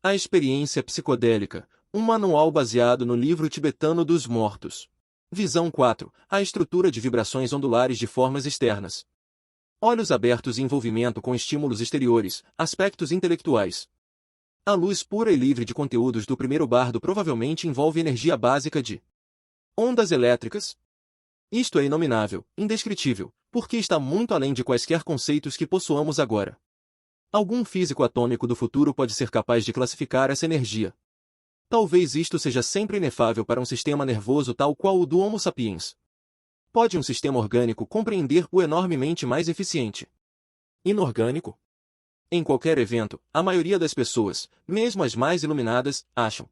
A experiência psicodélica, um manual baseado no livro tibetano dos mortos. Visão 4. A estrutura de vibrações ondulares de formas externas. Olhos abertos e envolvimento com estímulos exteriores, aspectos intelectuais. A luz pura e livre de conteúdos do primeiro bardo provavelmente envolve energia básica de ondas elétricas. Isto é inominável, indescritível, porque está muito além de quaisquer conceitos que possuamos agora. Algum físico atômico do futuro pode ser capaz de classificar essa energia. Talvez isto seja sempre inefável para um sistema nervoso tal qual o do Homo sapiens. Pode um sistema orgânico compreender o enormemente mais eficiente? Inorgânico? Em qualquer evento, a maioria das pessoas, mesmo as mais iluminadas, acham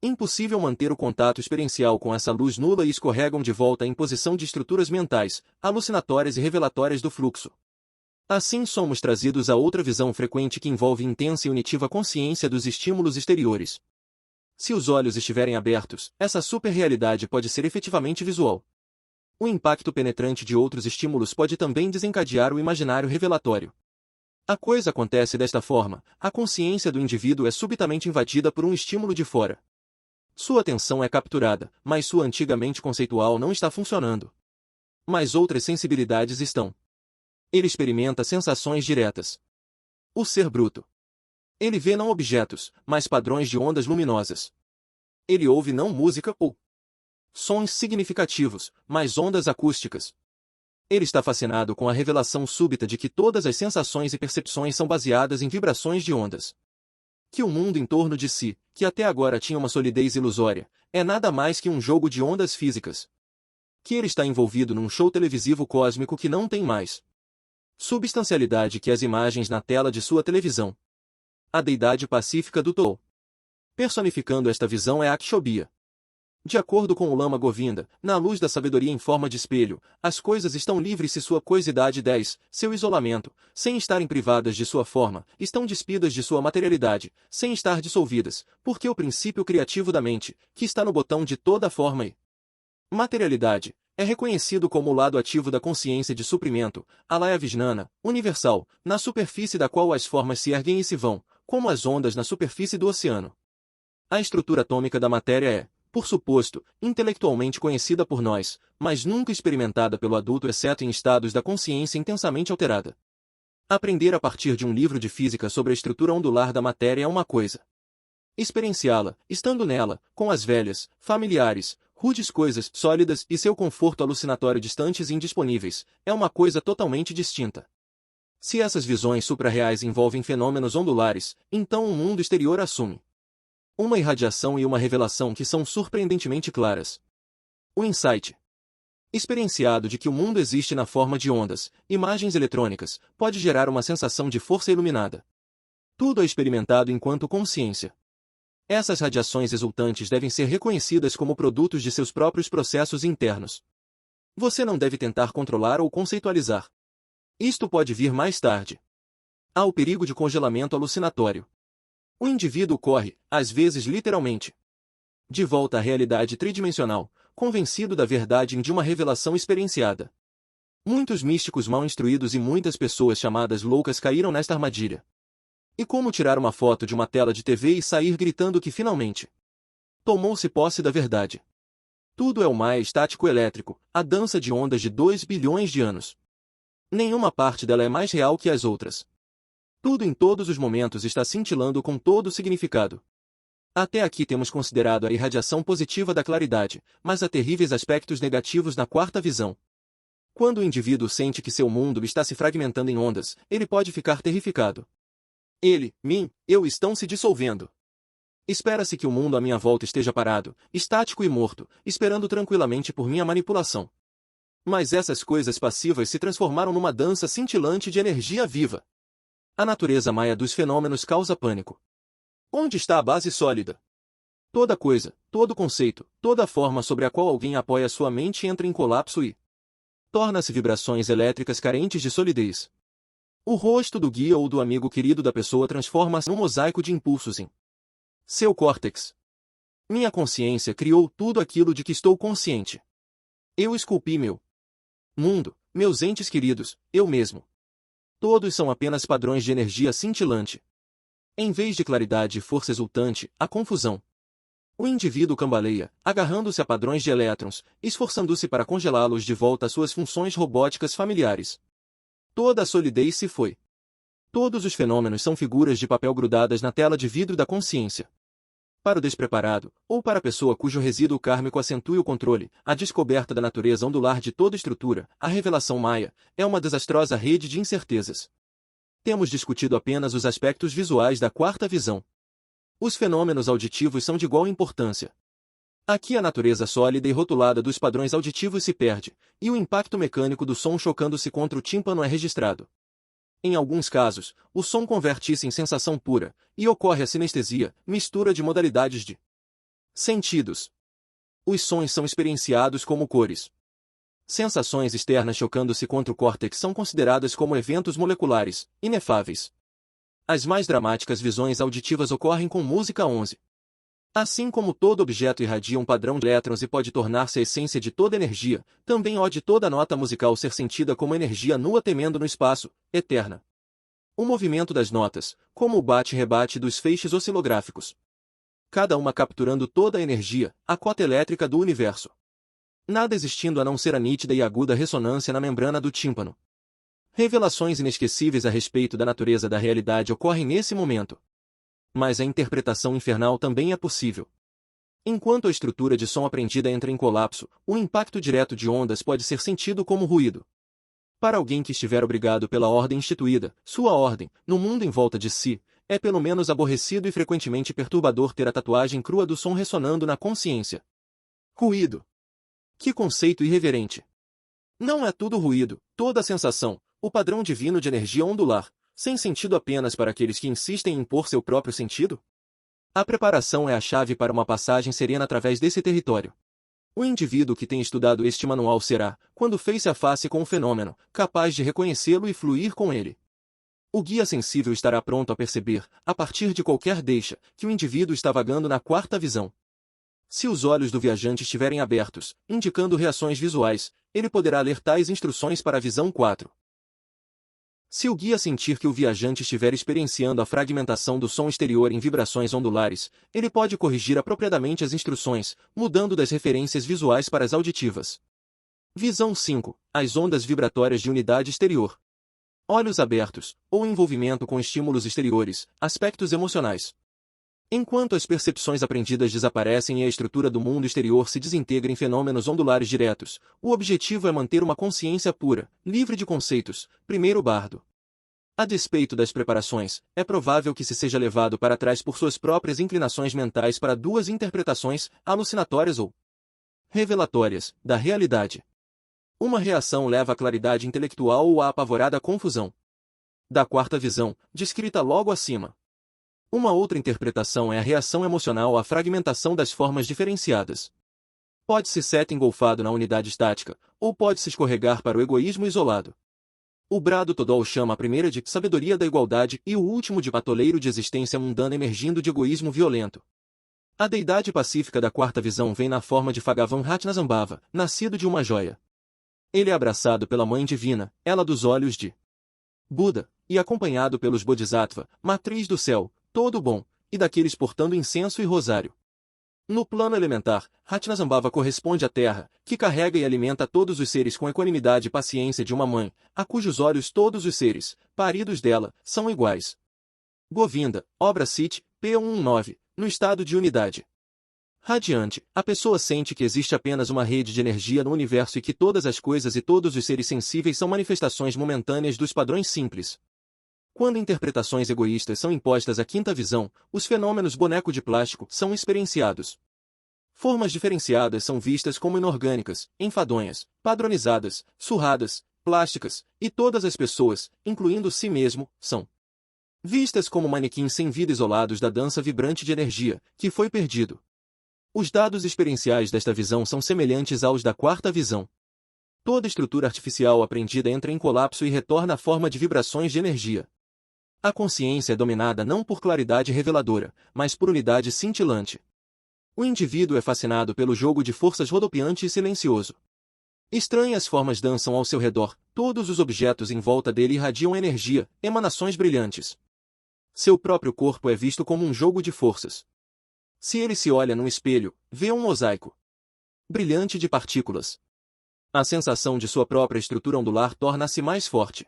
impossível manter o contato experiencial com essa luz nula e escorregam de volta em posição de estruturas mentais, alucinatórias e revelatórias do fluxo. Assim somos trazidos a outra visão frequente que envolve intensa e unitiva consciência dos estímulos exteriores. Se os olhos estiverem abertos, essa superrealidade pode ser efetivamente visual. O impacto penetrante de outros estímulos pode também desencadear o imaginário revelatório. A coisa acontece desta forma: a consciência do indivíduo é subitamente invadida por um estímulo de fora. Sua atenção é capturada, mas sua antiga mente conceitual não está funcionando. Mas outras sensibilidades estão. Ele experimenta sensações diretas. O ser bruto. Ele vê não objetos, mas padrões de ondas luminosas. Ele ouve não música ou sons significativos, mas ondas acústicas. Ele está fascinado com a revelação súbita de que todas as sensações e percepções são baseadas em vibrações de ondas. Que o mundo em torno de si, que até agora tinha uma solidez ilusória, é nada mais que um jogo de ondas físicas. Que ele está envolvido num show televisivo cósmico que não tem mais substancialidade que as imagens na tela de sua televisão. A deidade pacífica do Tao. Personificando esta visão é a Akshobhya. De acordo com o Lama Govinda, na luz da sabedoria em forma de espelho, as coisas estão livres se sua coisidade 10, seu isolamento, sem estarem privadas de sua forma, estão despidas de sua materialidade, sem estar dissolvidas, porque o princípio criativo da mente, que está no botão de toda forma e materialidade, é reconhecido como o lado ativo da consciência de suprimento, alaya vijnana, universal, na superfície da qual as formas se erguem e se vão, como as ondas na superfície do oceano. A estrutura atômica da matéria é, por suposto, intelectualmente conhecida por nós, mas nunca experimentada pelo adulto exceto em estados da consciência intensamente alterada. Aprender a partir de um livro de física sobre a estrutura ondular da matéria é uma coisa. Experienciá-la, estando nela, com as velhas, familiares, rudes coisas sólidas e seu conforto alucinatório distantes e indisponíveis, é uma coisa totalmente distinta. Se essas visões suprarreais envolvem fenômenos ondulares, então o mundo exterior assume uma irradiação e uma revelação que são surpreendentemente claras. O insight experienciado de que o mundo existe na forma de ondas, imagens eletrônicas, pode gerar uma sensação de força iluminada. Tudo é experimentado enquanto consciência. Essas radiações exultantes devem ser reconhecidas como produtos de seus próprios processos internos. Você não deve tentar controlar ou conceitualizar. Isto pode vir mais tarde. Há o perigo de congelamento alucinatório. O indivíduo corre, às vezes literalmente, de volta à realidade tridimensional, convencido da verdade de uma revelação experienciada. Muitos místicos mal instruídos e muitas pessoas chamadas loucas caíram nesta armadilha. E como tirar uma foto de uma tela de TV e sair gritando que finalmente tomou-se posse da verdade? Tudo é o Maya estático elétrico, a dança de ondas de 2 bilhões de anos. Nenhuma parte dela é mais real que as outras. Tudo em todos os momentos está cintilando com todo o significado. Até aqui temos considerado a irradiação positiva da claridade, mas há terríveis aspectos negativos na quarta visão. Quando o indivíduo sente que seu mundo está se fragmentando em ondas, ele pode ficar terrificado. Ele, eu estão se dissolvendo. Espera-se que o mundo à minha volta esteja parado, estático e morto, esperando tranquilamente por minha manipulação. Mas essas coisas passivas se transformaram numa dança cintilante de energia viva. A natureza maia dos fenômenos causa pânico. Onde está a base sólida? Toda coisa, todo conceito, toda forma sobre a qual alguém apoia sua mente entra em colapso e torna-se vibrações elétricas carentes de solidez. O rosto do guia ou do amigo querido da pessoa transforma-se num mosaico de impulsos em seu córtex. Minha consciência criou tudo aquilo de que estou consciente. Eu esculpi meu mundo, meus entes queridos, eu mesmo. Todos são apenas padrões de energia cintilante. Em vez de claridade e força exultante, há confusão. O indivíduo cambaleia, agarrando-se a padrões de elétrons, esforçando-se para congelá-los de volta às suas funções robóticas familiares. Toda a solidez se foi. Todos os fenômenos são figuras de papel grudadas na tela de vidro da consciência. Para o despreparado, ou para a pessoa cujo resíduo kármico acentue o controle, a descoberta da natureza ondular de toda estrutura, a revelação maia, é uma desastrosa rede de incertezas. Temos discutido apenas os aspectos visuais da quarta visão. Os fenômenos auditivos são de igual importância. Aqui a natureza sólida e rotulada dos padrões auditivos se perde, e o impacto mecânico do som chocando-se contra o tímpano é registrado. Em alguns casos, o som converte-se em sensação pura, e ocorre a sinestesia, mistura de modalidades de sentidos. Os sons são experienciados como cores. Sensações externas chocando-se contra o córtex são consideradas como eventos moleculares, inefáveis. As mais dramáticas visões auditivas ocorrem com música 11. Assim como todo objeto irradia um padrão de elétrons e pode tornar-se a essência de toda energia, também pode toda nota musical ser sentida como energia nua temendo no espaço, eterna. O movimento das notas, como o bate-rebate dos feixes oscilográficos. Cada uma capturando toda a energia, a cota elétrica do universo. Nada existindo a não ser a nítida e aguda ressonância na membrana do tímpano. Revelações inesquecíveis a respeito da natureza da realidade ocorrem nesse momento. Mas a interpretação infernal também é possível. Enquanto a estrutura de som aprendida entra em colapso, o impacto direto de ondas pode ser sentido como ruído. Para alguém que estiver obrigado pela ordem instituída, sua ordem, no mundo em volta de si, é pelo menos aborrecido e frequentemente perturbador ter a tatuagem crua do som ressonando na consciência. Ruído. Que conceito irreverente! Não é tudo ruído, toda a sensação, o padrão divino de energia ondular, sem sentido apenas para aqueles que insistem em impor seu próprio sentido? A preparação é a chave para uma passagem serena através desse território. O indivíduo que tem estudado este manual será, quando face a face com o fenômeno, capaz de reconhecê-lo e fluir com ele. O guia sensível estará pronto a perceber, a partir de qualquer deixa, que o indivíduo está vagando na quarta visão. Se os olhos do viajante estiverem abertos, indicando reações visuais, ele poderá ler tais instruções para a visão 4. Se o guia sentir que o viajante estiver experienciando a fragmentação do som exterior em vibrações ondulares, ele pode corrigir apropriadamente as instruções, mudando das referências visuais para as auditivas. Visão 5. As ondas vibratórias de unidade exterior. Olhos abertos, ou envolvimento com estímulos exteriores, aspectos emocionais. Enquanto as percepções aprendidas desaparecem e a estrutura do mundo exterior se desintegra em fenômenos ondulares diretos, o objetivo é manter uma consciência pura, livre de conceitos, primeiro bardo. A despeito das preparações, é provável que se seja levado para trás por suas próprias inclinações mentais para duas interpretações, alucinatórias ou revelatórias, da realidade. Uma reação leva à claridade intelectual ou à apavorada confusão. Da quarta visão, descrita logo acima. Uma outra interpretação é a reação emocional à fragmentação das formas diferenciadas. Pode-se ser engolfado na unidade estática, ou pode-se escorregar para o egoísmo isolado. O brado Todol chama a primeira de sabedoria da igualdade e o último de patoleiro de existência mundana emergindo de egoísmo violento. A deidade pacífica da quarta visão vem na forma de Phagavan Ratnasambhava, nascido de uma joia. Ele é abraçado pela Mãe Divina, ela dos olhos de Buda, e acompanhado pelos Bodhisattva, matriz do céu, todo bom, e daqueles portando incenso e rosário. No plano elementar, Ratnasambhava corresponde à terra, que carrega e alimenta todos os seres com equanimidade e paciência de uma mãe, a cujos olhos todos os seres, paridos dela, são iguais. Govinda, obra Cit, P119, no estado de unidade. Radiante, a pessoa sente que existe apenas uma rede de energia no universo e que todas as coisas e todos os seres sensíveis são manifestações momentâneas dos padrões simples. Quando interpretações egoístas são impostas à quinta visão, os fenômenos boneco de plástico são experienciados. Formas diferenciadas são vistas como inorgânicas, enfadonhas, padronizadas, surradas, plásticas, e todas as pessoas, incluindo si mesmo, são vistas como manequins sem vida isolados da dança vibrante de energia, que foi perdido. Os dados experienciais desta visão são semelhantes aos da quarta visão. Toda estrutura artificial aprendida entra em colapso e retorna à forma de vibrações de energia. A consciência é dominada não por claridade reveladora, mas por unidade cintilante. O indivíduo é fascinado pelo jogo de forças rodopiante e silencioso. Estranhas formas dançam ao seu redor, todos os objetos em volta dele irradiam energia, emanações brilhantes. Seu próprio corpo é visto como um jogo de forças. Se ele se olha num espelho, vê um mosaico brilhante de partículas. A sensação de sua própria estrutura ondular torna-se mais forte.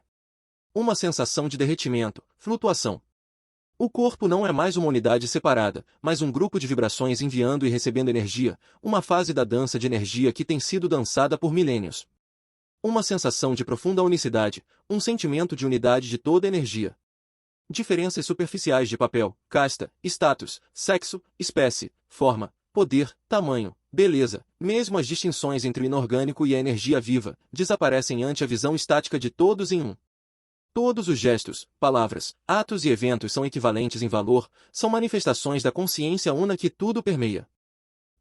Uma sensação de derretimento, flutuação. O corpo não é mais uma unidade separada, mas um grupo de vibrações enviando e recebendo energia, uma fase da dança de energia que tem sido dançada por milênios. Uma sensação de profunda unicidade, um sentimento de unidade de toda a energia. Diferenças superficiais de papel, casta, status, sexo, espécie, forma, poder, tamanho, beleza, mesmo as distinções entre o inorgânico e a energia viva, desaparecem ante a visão estática de todos em um. Todos os gestos, palavras, atos e eventos são equivalentes em valor, são manifestações da consciência una que tudo permeia.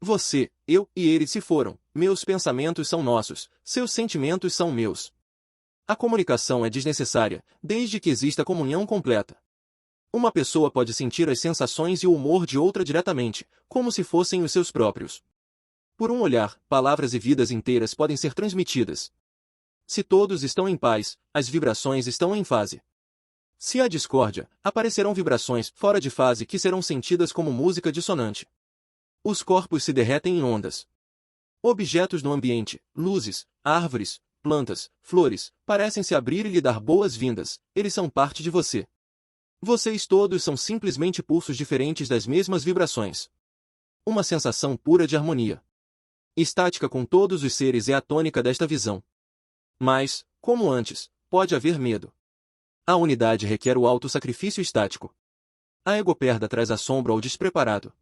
Você, eu e ele se foram, meus pensamentos são nossos, seus sentimentos são meus. A comunicação é desnecessária, desde que exista comunhão completa. Uma pessoa pode sentir as sensações e o humor de outra diretamente, como se fossem os seus próprios. Por um olhar, palavras e vidas inteiras podem ser transmitidas. Se todos estão em paz, as vibrações estão em fase. Se há discórdia, aparecerão vibrações fora de fase que serão sentidas como música dissonante. Os corpos se derretem em ondas. Objetos no ambiente, luzes, árvores, plantas, flores, parecem se abrir e lhe dar boas-vindas, eles são parte de você. Vocês todos são simplesmente pulsos diferentes das mesmas vibrações. Uma sensação pura de harmonia. Estática com todos os seres é a tônica desta visão. Mas, como antes, pode haver medo. A unidade requer o auto-sacrifício estático. A egoperda traz a sombra ao despreparado.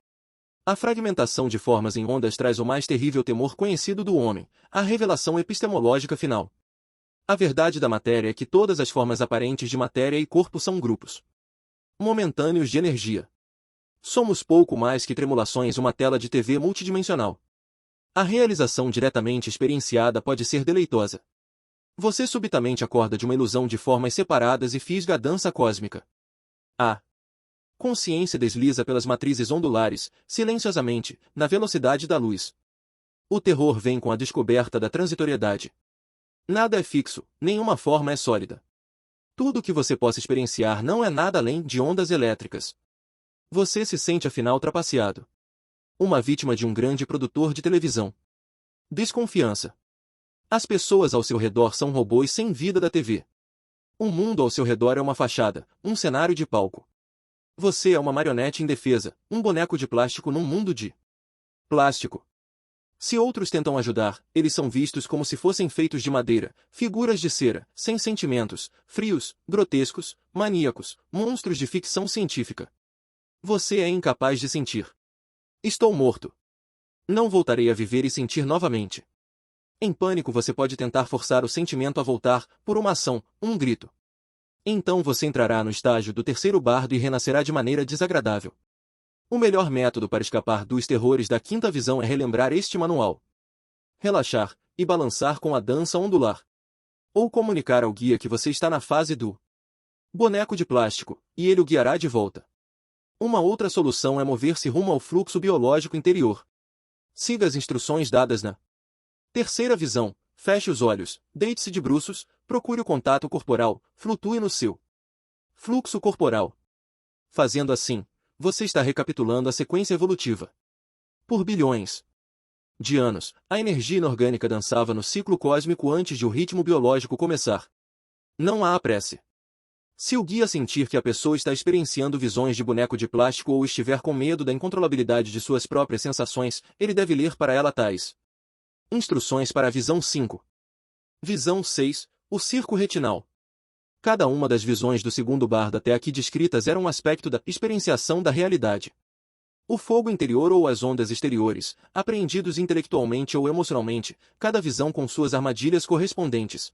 A fragmentação de formas em ondas traz o mais terrível temor conhecido do homem, a revelação epistemológica final. A verdade da matéria é que todas as formas aparentes de matéria e corpo são grupos momentâneos de energia. Somos pouco mais que tremulações uma tela de TV multidimensional. A realização diretamente experienciada pode ser deleitosa. Você subitamente acorda de uma ilusão de formas separadas e fisga a dança cósmica. A consciência desliza pelas matrizes ondulares, silenciosamente, na velocidade da luz. O terror vem com a descoberta da transitoriedade. Nada é fixo, nenhuma forma é sólida. Tudo o que você possa experienciar não é nada além de ondas elétricas. Você se sente afinal trapaceado. Uma vítima de um grande produtor de televisão. Desconfiança. As pessoas ao seu redor são robôs sem vida da TV. O mundo ao seu redor é uma fachada, um cenário de palco. Você é uma marionete indefesa, um boneco de plástico num mundo de plástico. Se outros tentam ajudar, eles são vistos como se fossem feitos de madeira, figuras de cera, sem sentimentos, frios, grotescos, maníacos, monstros de ficção científica. Você é incapaz de sentir. Estou morto. Não voltarei a viver e sentir novamente. Em pânico você pode tentar forçar o sentimento a voltar, por uma ação, um grito. Então você entrará no estágio do terceiro bardo e renascerá de maneira desagradável. O melhor método para escapar dos terrores da quinta visão é relembrar este manual. Relaxar, e balançar com a dança ondular. Ou comunicar ao guia que você está na fase do boneco de plástico, e ele o guiará de volta. Uma outra solução é mover-se rumo ao fluxo biológico interior. Siga as instruções dadas na terceira visão, feche os olhos, deite-se de bruços, procure o contato corporal, flutue no seu fluxo corporal. Fazendo assim, você está recapitulando a sequência evolutiva. Por bilhões de anos, a energia inorgânica dançava no ciclo cósmico antes de o ritmo biológico começar. Não há prece. Se o guia sentir que a pessoa está experienciando visões de boneco de plástico ou estiver com medo da incontrolabilidade de suas próprias sensações, ele deve ler para ela tais instruções para a visão 5. Visão 6, o circo retinal. Cada uma das visões do segundo bardo até aqui descritas era um aspecto da experienciação da realidade. O fogo interior ou as ondas exteriores, apreendidos intelectualmente ou emocionalmente, cada visão com suas armadilhas correspondentes.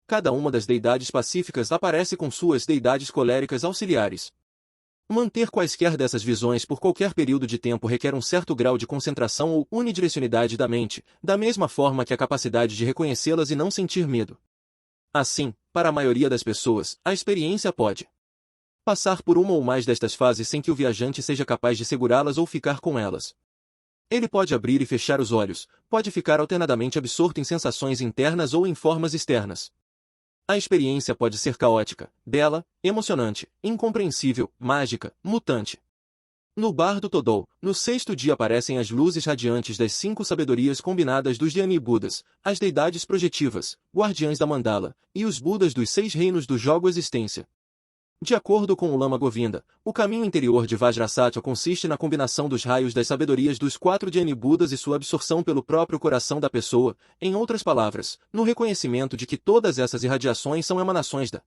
Cada uma das deidades pacíficas aparece com suas deidades coléricas auxiliares. Manter quaisquer dessas visões por qualquer período de tempo requer um certo grau de concentração ou unidirecionalidade da mente, da mesma forma que a capacidade de reconhecê-las e não sentir medo. Assim, para a maioria das pessoas, a experiência pode passar por uma ou mais destas fases sem que o viajante seja capaz de segurá-las ou ficar com elas. Ele pode abrir e fechar os olhos, pode ficar alternadamente absorto em sensações internas ou em formas externas. A experiência pode ser caótica, bela, emocionante, incompreensível, mágica, mutante. No Bar do Todol, no sexto dia aparecem as luzes radiantes das 5 sabedorias combinadas dos Dhyani Budas, as deidades projetivas, guardiães da mandala, e os Budas dos 6 reinos do jogo existência. De acordo com o Lama Govinda, o caminho interior de Vajrasattva consiste na combinação dos raios das sabedorias dos 4 Dhyani Budas e sua absorção pelo próprio coração da pessoa, em outras palavras, no reconhecimento de que todas essas irradiações são emanações da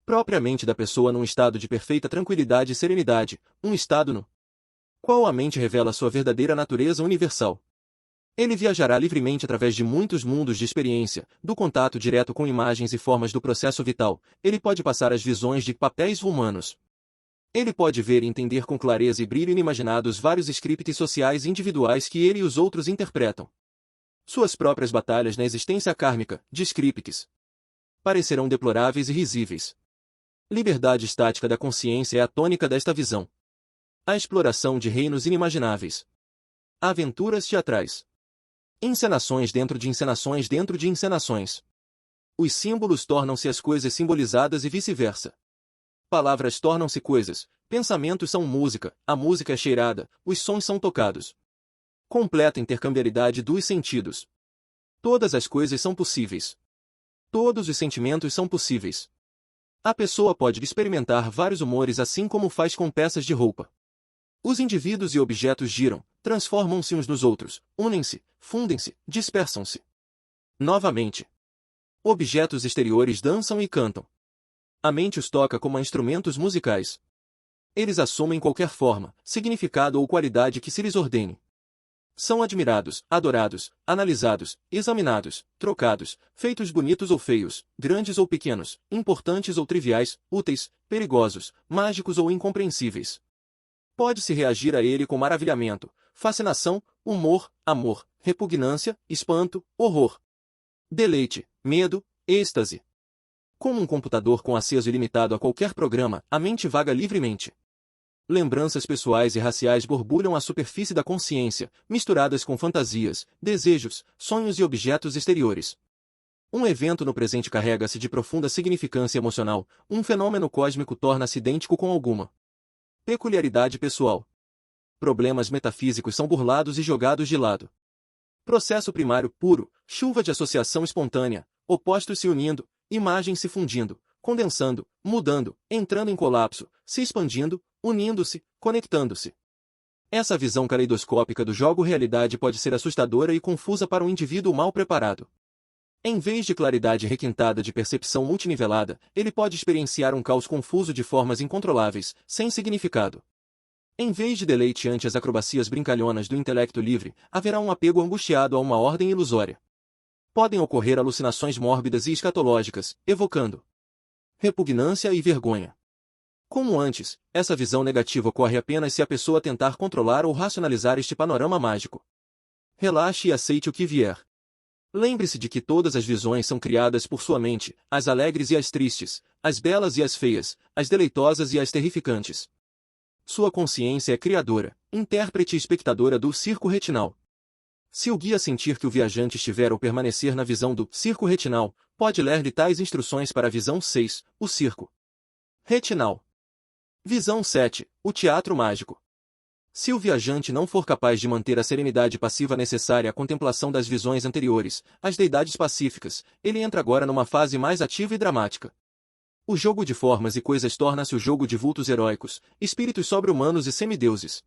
própria mente da pessoa num estado de perfeita tranquilidade e serenidade, um estado no qual a mente revela sua verdadeira natureza universal. Ele viajará livremente através de muitos mundos de experiência, do contato direto com imagens e formas do processo vital. Ele pode passar as visões de papéis humanos. Ele pode ver e entender com clareza e brilho inimaginados vários scripts sociais individuais que ele e os outros interpretam. Suas próprias batalhas na existência kármica, de scripts, parecerão deploráveis e risíveis. Liberdade estática da consciência é a tônica desta visão. A exploração de reinos inimagináveis. Aventuras teatrais. Encenações dentro de encenações dentro de encenações. Os símbolos tornam-se as coisas simbolizadas e vice-versa. Palavras tornam-se coisas, pensamentos são música, a música é cheirada, os sons são tocados. Completa intercambialidade dos sentidos. Todas as coisas são possíveis. Todos os sentimentos são possíveis. A pessoa pode experimentar vários humores assim como faz com peças de roupa. Os indivíduos e objetos giram, transformam-se uns nos outros, unem-se, fundem-se, dispersam-se. Novamente. Objetos exteriores dançam e cantam. A mente os toca como a instrumentos musicais. Eles assumem qualquer forma, significado ou qualidade que se lhes ordene. São admirados, adorados, analisados, examinados, trocados, feitos bonitos ou feios, grandes ou pequenos, importantes ou triviais, úteis, perigosos, mágicos ou incompreensíveis. Pode-se reagir a ele com maravilhamento, fascinação, humor, amor, repugnância, espanto, horror, deleite, medo, êxtase. Como um computador com acesso ilimitado a qualquer programa, a mente vaga livremente. Lembranças pessoais e raciais borbulham à superfície da consciência, misturadas com fantasias, desejos, sonhos e objetos exteriores. Um evento no presente carrega-se de profunda significância emocional, um fenômeno cósmico torna-se idêntico com alguma peculiaridade pessoal. Problemas metafísicos são burlados e jogados de lado. Processo primário puro, chuva de associação espontânea, opostos se unindo, imagens se fundindo, condensando, mudando, entrando em colapso, se expandindo, unindo-se, conectando-se. Essa visão caleidoscópica do jogo realidade pode ser assustadora e confusa para um indivíduo mal preparado. Em vez de claridade requintada de percepção multinivelada, ele pode experienciar um caos confuso de formas incontroláveis, sem significado. Em vez de deleite ante as acrobacias brincalhonas do intelecto livre, haverá um apego angustiado a uma ordem ilusória. Podem ocorrer alucinações mórbidas e escatológicas, evocando repugnância e vergonha. Como antes, essa visão negativa ocorre apenas se a pessoa tentar controlar ou racionalizar este panorama mágico. Relaxe e aceite o que vier. Lembre-se de que todas as visões são criadas por sua mente, as alegres e as tristes, as belas e as feias, as deleitosas e as terrificantes. Sua consciência é criadora, intérprete e espectadora do circo retinal. Se o guia sentir que o viajante estiver ou permanecer na visão do circo retinal, pode ler-lhe tais instruções para a visão 6, o circo retinal. Visão 7, o teatro mágico. Se o viajante não for capaz de manter a serenidade passiva necessária à contemplação das visões anteriores, as deidades pacíficas, ele entra agora numa fase mais ativa e dramática. O jogo de formas e coisas torna-se o jogo de vultos heróicos, espíritos sobre-humanos e semideuses.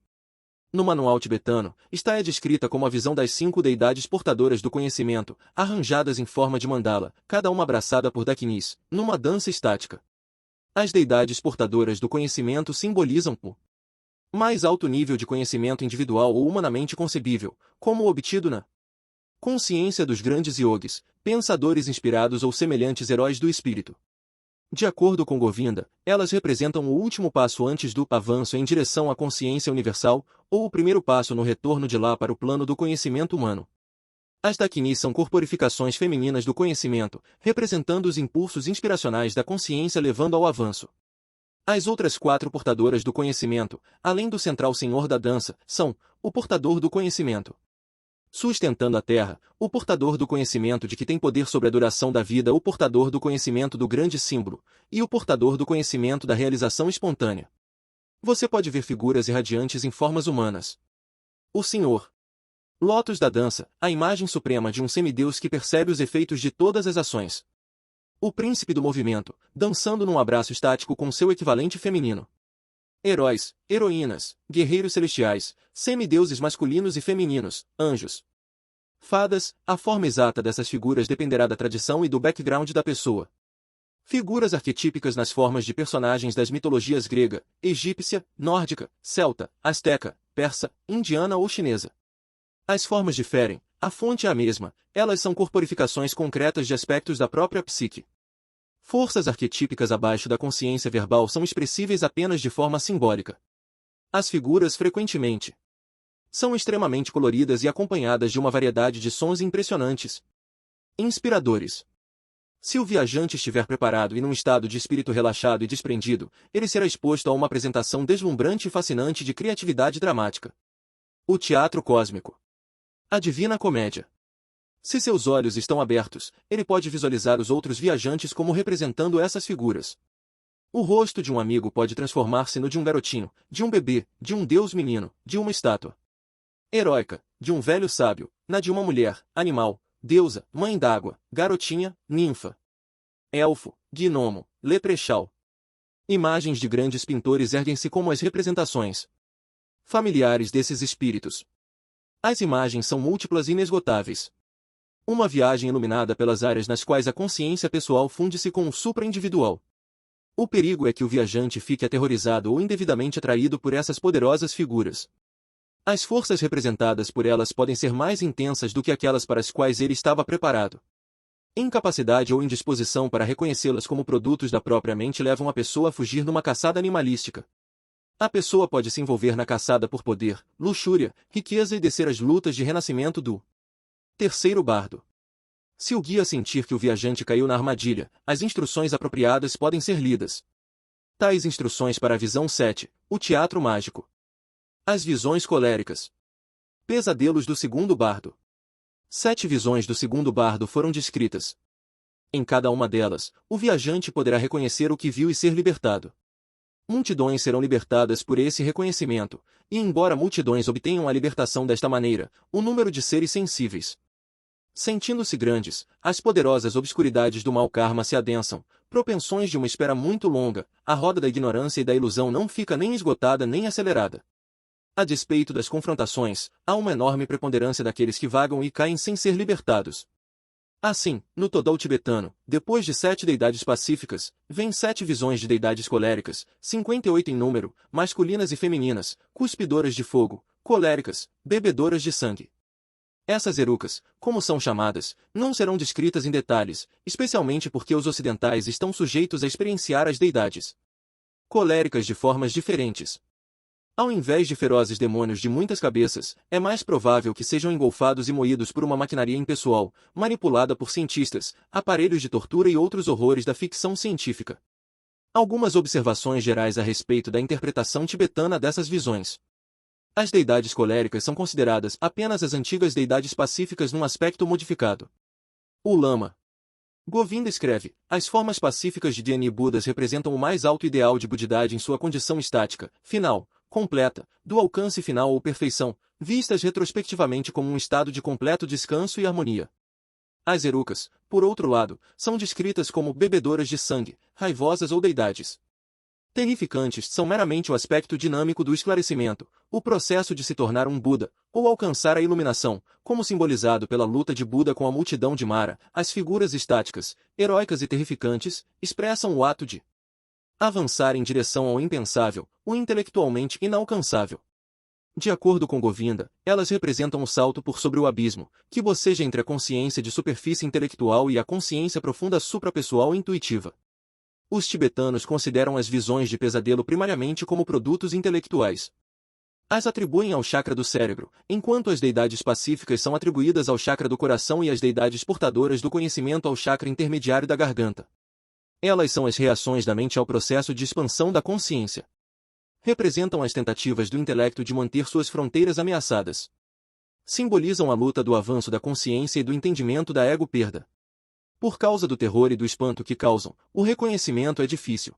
No manual tibetano, está descrita como a visão das 5 deidades portadoras do conhecimento, arranjadas em forma de mandala, cada uma abraçada por dakinis, numa dança estática. As deidades portadoras do conhecimento simbolizam o mais alto nível de conhecimento individual ou humanamente concebível, como obtido na consciência dos grandes yogis, pensadores inspirados ou semelhantes heróis do espírito. De acordo com Govinda, elas representam o último passo antes do avanço em direção à consciência universal, ou o primeiro passo no retorno de lá para o plano do conhecimento humano. As dakinis são corporificações femininas do conhecimento, representando os impulsos inspiracionais da consciência levando ao avanço. As outras 4 portadoras do conhecimento, além do central senhor da dança, são o portador do conhecimento, Sustentando a Terra, o portador do conhecimento de que tem poder sobre a duração da vida, o portador do conhecimento do grande símbolo, e o portador do conhecimento da realização espontânea. Você pode ver figuras irradiantes em formas humanas. O Senhor Lótus da dança, a imagem suprema de um semideus que percebe os efeitos de todas as ações. O príncipe do movimento, dançando num abraço estático com seu equivalente feminino. Heróis, heroínas, guerreiros celestiais, semideuses masculinos e femininos, anjos. Fadas, a forma exata dessas figuras dependerá da tradição e do background da pessoa. Figuras arquetípicas nas formas de personagens das mitologias grega, egípcia, nórdica, celta, asteca, persa, indiana ou chinesa. As formas diferem, a fonte é a mesma, elas são corporificações concretas de aspectos da própria psique. Forças arquetípicas abaixo da consciência verbal são expressíveis apenas de forma simbólica. As figuras frequentemente são extremamente coloridas e acompanhadas de uma variedade de sons impressionantes, inspiradores. Se o viajante estiver preparado e num estado de espírito relaxado e desprendido, ele será exposto a uma apresentação deslumbrante e fascinante de criatividade dramática. O teatro cósmico. A Divina Comédia. Se seus olhos estão abertos, ele pode visualizar os outros viajantes como representando essas figuras. O rosto de um amigo pode transformar-se no de um garotinho, de um bebê, de um deus menino, de uma estátua heróica, de um velho sábio, na de uma mulher, animal, deusa, mãe d'água, garotinha, ninfa, elfo, gnomo, leprechal. Imagens de grandes pintores erguem-se como as representações familiares desses espíritos. As imagens são múltiplas e inesgotáveis. Uma viagem iluminada pelas áreas nas quais a consciência pessoal funde-se com o supra-individual. O perigo é que o viajante fique aterrorizado ou indevidamente atraído por essas poderosas figuras. As forças representadas por elas podem ser mais intensas do que aquelas para as quais ele estava preparado. Incapacidade ou indisposição para reconhecê-las como produtos da própria mente levam a pessoa a fugir numa caçada animalística. A pessoa pode se envolver na caçada por poder, luxúria, riqueza e descer as lutas de renascimento do terceiro bardo. Se o guia sentir que o viajante caiu na armadilha, as instruções apropriadas podem ser lidas. Tais instruções para a visão 7, o teatro mágico. As visões coléricas. Pesadelos do segundo bardo. 7 visões do segundo bardo foram descritas. Em cada uma delas, o viajante poderá reconhecer o que viu e ser libertado. Multidões serão libertadas por esse reconhecimento, e embora multidões obtenham a libertação desta maneira, o número de seres sensíveis, sentindo-se grandes, as poderosas obscuridades do mau karma se adensam, propensões de uma espera muito longa, a roda da ignorância e da ilusão não fica nem esgotada nem acelerada. A despeito das confrontações, há uma enorme preponderância daqueles que vagam e caem sem ser libertados. Assim, no Todol tibetano, depois de 7 deidades pacíficas, vêm 7 visões de deidades coléricas, 58 em número, masculinas e femininas, cuspidoras de fogo, coléricas, bebedoras de sangue. Essas erucas, como são chamadas, não serão descritas em detalhes, especialmente porque os ocidentais estão sujeitos a experienciar as deidades coléricas de formas diferentes. Ao invés de ferozes demônios de muitas cabeças, é mais provável que sejam engolfados e moídos por uma maquinaria impessoal, manipulada por cientistas, aparelhos de tortura e outros horrores da ficção científica. Algumas observações gerais a respeito da interpretação tibetana dessas visões. As deidades coléricas são consideradas apenas as antigas deidades pacíficas num aspecto modificado. O Lama Govinda escreve, as formas pacíficas de Dhyani Budas representam o mais alto ideal de budidade em sua condição estática, final, completa, do alcance final ou perfeição, vistas retrospectivamente como um estado de completo descanso e harmonia. As erucas, por outro lado, são descritas como bebedoras de sangue, raivosas ou deidades terrificantes são meramente o aspecto dinâmico do esclarecimento, o processo de se tornar um Buda, ou alcançar a iluminação, como simbolizado pela luta de Buda com a multidão de Mara. As figuras estáticas, heróicas e terrificantes, expressam o ato de avançar em direção ao impensável, o intelectualmente inalcançável. De acordo com Govinda, elas representam o salto por sobre o abismo, que boceja entre a consciência de superfície intelectual e a consciência profunda suprapessoal intuitiva. Os tibetanos consideram as visões de pesadelo primariamente como produtos intelectuais. As atribuem ao chakra do cérebro, enquanto as deidades pacíficas são atribuídas ao chakra do coração e as deidades portadoras do conhecimento ao chakra intermediário da garganta. Elas são as reações da mente ao processo de expansão da consciência. Representam as tentativas do intelecto de manter suas fronteiras ameaçadas. simbolizam a luta do avanço da consciência e do entendimento da ego-perda. Por causa do terror e do espanto que causam, o reconhecimento é difícil.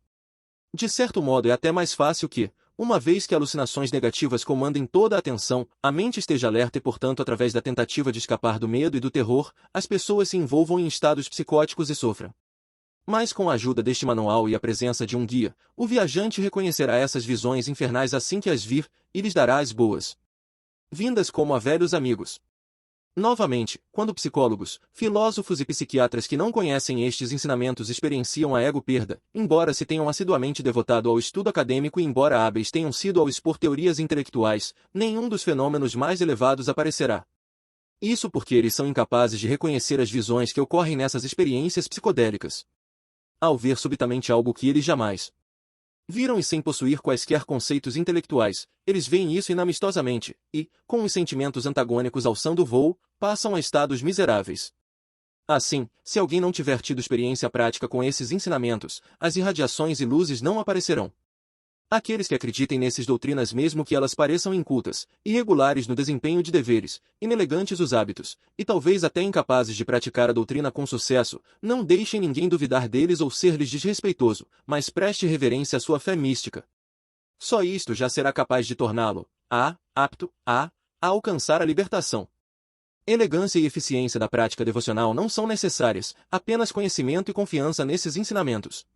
De certo modo é até mais fácil que, uma vez que alucinações negativas comandem toda a atenção, a mente esteja alerta e portanto através da tentativa de escapar do medo e do terror, as pessoas se envolvam em estados psicóticos e sofram. Mas com a ajuda deste manual e a presença de um guia, o viajante reconhecerá essas visões infernais assim que as vir, e lhes dará as boas-vindas como a velhos amigos. Novamente, quando psicólogos, filósofos e psiquiatras que não conhecem estes ensinamentos experienciam a ego-perda, embora se tenham assiduamente devotado ao estudo acadêmico e embora hábeis tenham sido ao expor teorias intelectuais, nenhum dos fenômenos mais elevados aparecerá. Isso porque eles são incapazes de reconhecer as visões que ocorrem nessas experiências psicodélicas. Ao ver subitamente algo que eles jamais viram e sem possuir quaisquer conceitos intelectuais, eles veem isso inamistosamente, e, com os sentimentos antagônicos alçando o voo, passam a estados miseráveis. Assim, se alguém não tiver tido experiência prática com esses ensinamentos, as irradiações e luzes não aparecerão. Aqueles que acreditem nessas doutrinas mesmo que elas pareçam incultas, irregulares no desempenho de deveres, inelegantes os hábitos, e talvez até incapazes de praticar a doutrina com sucesso, não deixem ninguém duvidar deles ou ser-lhes desrespeitoso, mas preste reverência à sua fé mística. Só isto já será capaz de torná-lo apto a alcançar a libertação. Elegância e eficiência da prática devocional não são necessárias, apenas conhecimento e confiança nesses ensinamentos.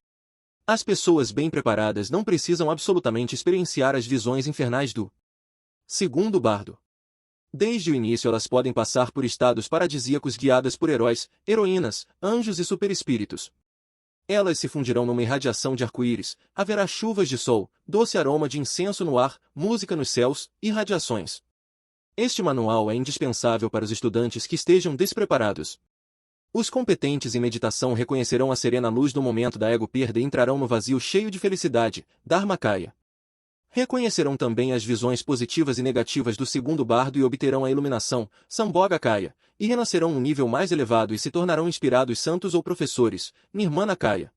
As pessoas bem preparadas não precisam absolutamente experienciar as visões infernais do segundo bardo. Desde o início elas podem passar por estados paradisíacos guiadas por heróis, heroínas, anjos e superespíritos. Elas se fundirão numa irradiação de arco-íris, haverá chuvas de sol, doce aroma de incenso no ar, música nos céus, e radiações. Este manual é indispensável para os estudantes que estejam despreparados. Os competentes em meditação reconhecerão a serena luz no momento da ego-perda e entrarão no vazio cheio de felicidade, Dharmakaya. Reconhecerão também as visões positivas e negativas do segundo bardo e obterão a iluminação, Sambhogakaya, e renascerão um nível mais elevado e se tornarão inspirados santos ou professores, Nirmanakaya.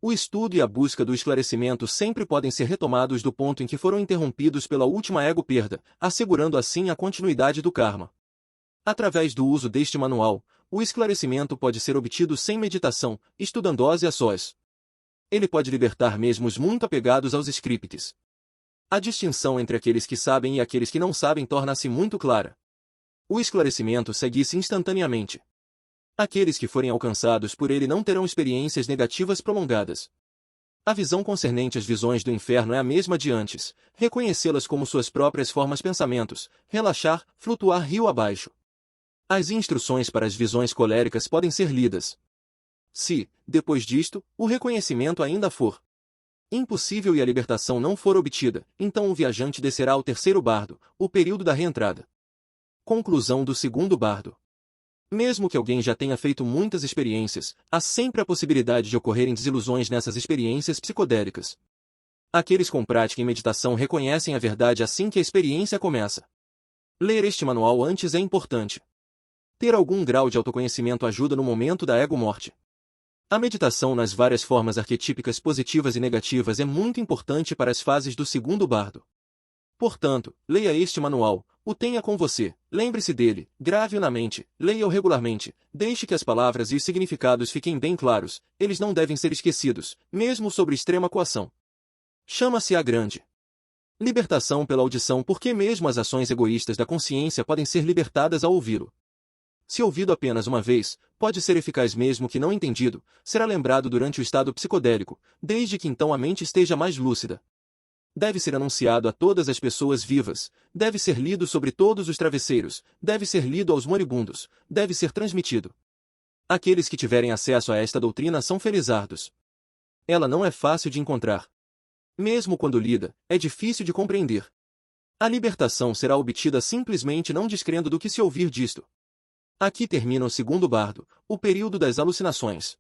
O estudo e a busca do esclarecimento sempre podem ser retomados do ponto em que foram interrompidos pela última ego-perda, assegurando assim a continuidade do karma. Através do uso deste manual, o esclarecimento pode ser obtido sem meditação, estudando-os a sós. Ele pode libertar mesmo os muito apegados aos scripts. A distinção entre aqueles que sabem e aqueles que não sabem torna-se muito clara. O esclarecimento segue-se instantaneamente. Aqueles que forem alcançados por ele não terão experiências negativas prolongadas. A visão concernente às visões do inferno é a mesma de antes, reconhecê-las como suas próprias formas pensamentos, relaxar, flutuar rio abaixo. As instruções para as visões coléricas podem ser lidas. Se, depois disto, o reconhecimento ainda for impossível e a libertação não for obtida, então o viajante descerá ao terceiro bardo, o período da reentrada. Conclusão do segundo bardo. Mesmo que alguém já tenha feito muitas experiências, há sempre a possibilidade de ocorrerem desilusões nessas experiências psicodélicas. Aqueles com prática em meditação reconhecem a verdade assim que a experiência começa. Ler este manual antes é importante. Ter algum grau de autoconhecimento ajuda no momento da ego-morte. A meditação nas várias formas arquetípicas positivas e negativas é muito importante para as fases do segundo bardo. Portanto, leia este manual, o tenha com você, lembre-se dele, grave-o na mente, leia-o regularmente, deixe que as palavras e os significados fiquem bem claros, eles não devem ser esquecidos, mesmo sob extrema coação. Chama-se a grande libertação pela audição porque mesmo as ações egoístas da consciência podem ser libertadas ao ouvi-lo. Se ouvido apenas uma vez, pode ser eficaz mesmo que não entendido, será lembrado durante o estado psicodélico, desde que então a mente esteja mais lúcida. Deve ser anunciado a todas as pessoas vivas, deve ser lido sobre todos os travesseiros, deve ser lido aos moribundos, deve ser transmitido. Aqueles que tiverem acesso a esta doutrina são felizardos. Ela não é fácil de encontrar. Mesmo quando lida, é difícil de compreender. A libertação será obtida simplesmente não descrendo do que se ouvir disto. Aqui termina o segundo bardo, o período das alucinações.